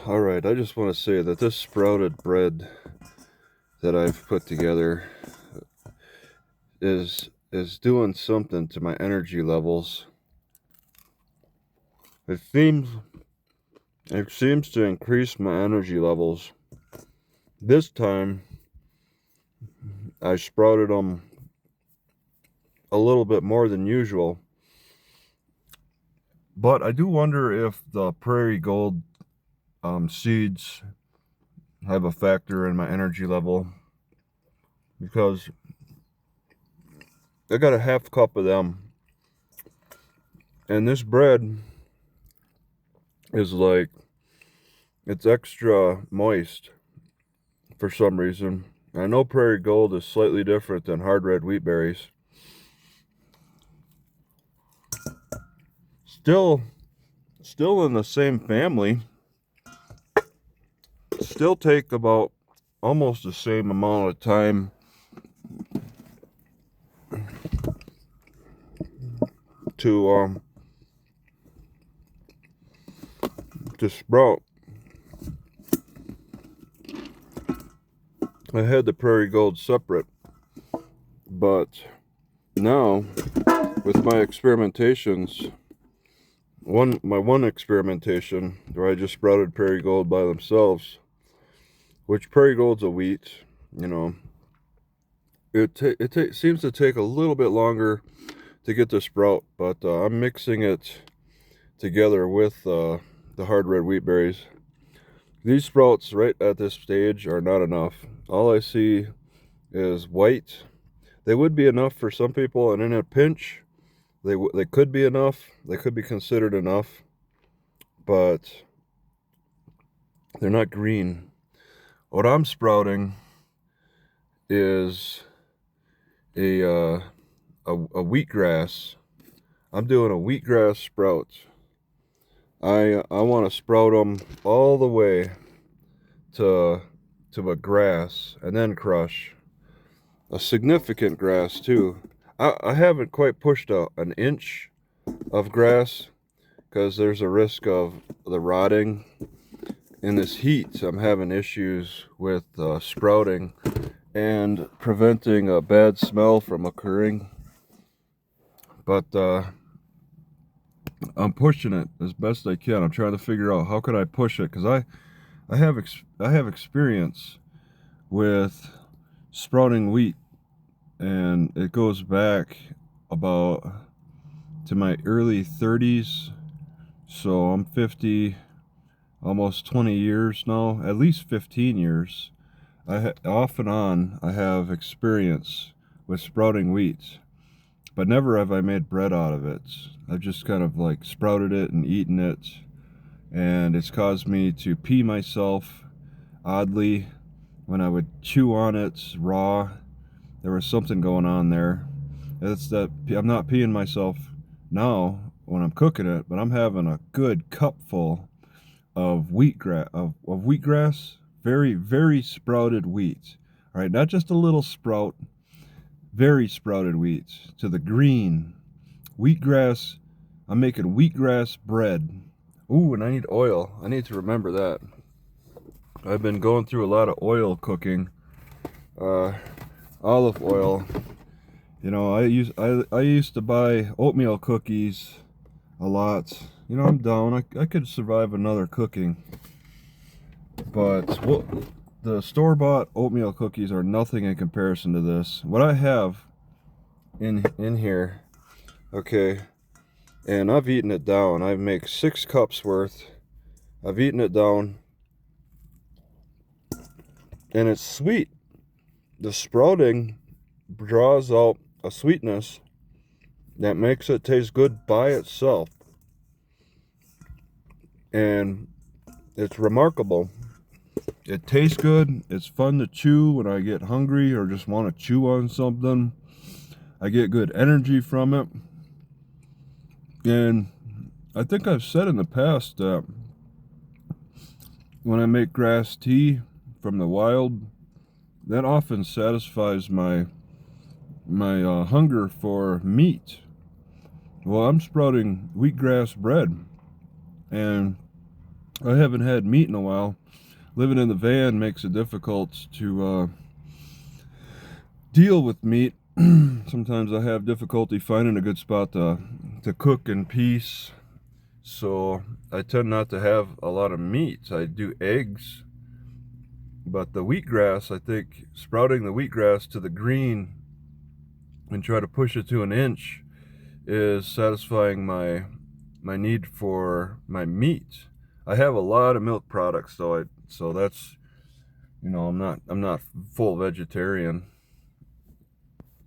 Alright, I just want to say that this sprouted bread that I've put together is doing something to my energy levels. It seems to increase my energy levels. This time I sprouted them a little bit more than usual. But I do wonder if the Prairie Gold seeds have a factor in my energy level, because I got a half cup of them, and this bread is like, it's extra moist for some reason. I know Prairie Gold is slightly different than hard red wheat berries. Still in the same family. Still take about almost the same amount of time to sprout. I had the Prairie Gold separate, but now with my experimentations, my one experimentation where I just sprouted Prairie Gold by themselves, which Prairie Gold's a wheat, you know, it seems to take a little bit longer to get the sprout, but I'm mixing it together with the hard red wheat berries. These sprouts right at this stage are not enough. All I see is white. They would be enough for some people, and in a pinch, they could be enough. They could be considered enough, but they're not green. What I'm sprouting is a wheatgrass. I'm doing a wheatgrass sprout. I want to sprout them all the way to a grass and then crush. A significant grass too. I haven't quite pushed an inch of grass because there's a risk of the rotting. In this heat, I'm having issues with sprouting and preventing a bad smell from occurring. But I'm pushing it as best I can. I'm trying to figure out how could I push it, because I have experience with sprouting wheat, and it goes back about to my early 30s. So I'm 50, almost 20 years now, at least 15 years. Off and on, I have experience with sprouting wheat, but never have I made bread out of it. I've just kind of like sprouted it and eaten it, and it's caused me to pee myself oddly when I would chew on it raw. There was something going on there. It's that I'm not peeing myself now when I'm cooking it, but I'm having a good cupful of wheatgrass, very, very sprouted wheat. All right, not just a little sprout, very sprouted wheat to the green. Wheatgrass, I'm making wheatgrass bread. Ooh, and I need oil. I need to remember that. I've been going through a lot of oil cooking. Olive oil. You know, I used to buy oatmeal cookies a lot. You know, I'm down. I could survive another cooking. But the store-bought oatmeal cookies are nothing in comparison to this. What I have in here, okay, and I've eaten it down. I make 6 cups worth. I've eaten it down, and it's sweet. The sprouting draws out a sweetness that makes it taste good by itself, and it's remarkable. It tastes good. It's fun to chew when I get hungry or just want to chew on something. I get good energy from it. And I think I've said in the past that when I make grass tea from the wild, that often satisfies my hunger for meat. Well, I'm sprouting wheatgrass bread, and I haven't had meat in a while. Living in the van makes it difficult to deal with meat. Sometimes I have difficulty finding a good spot to cook in peace. So I tend not to have a lot of meat. I do eggs, but the wheatgrass, I think sprouting the wheatgrass to the green and try to push it to an inch is satisfying my need for my meat. I have a lot of milk products, so that's, I'm not full vegetarian.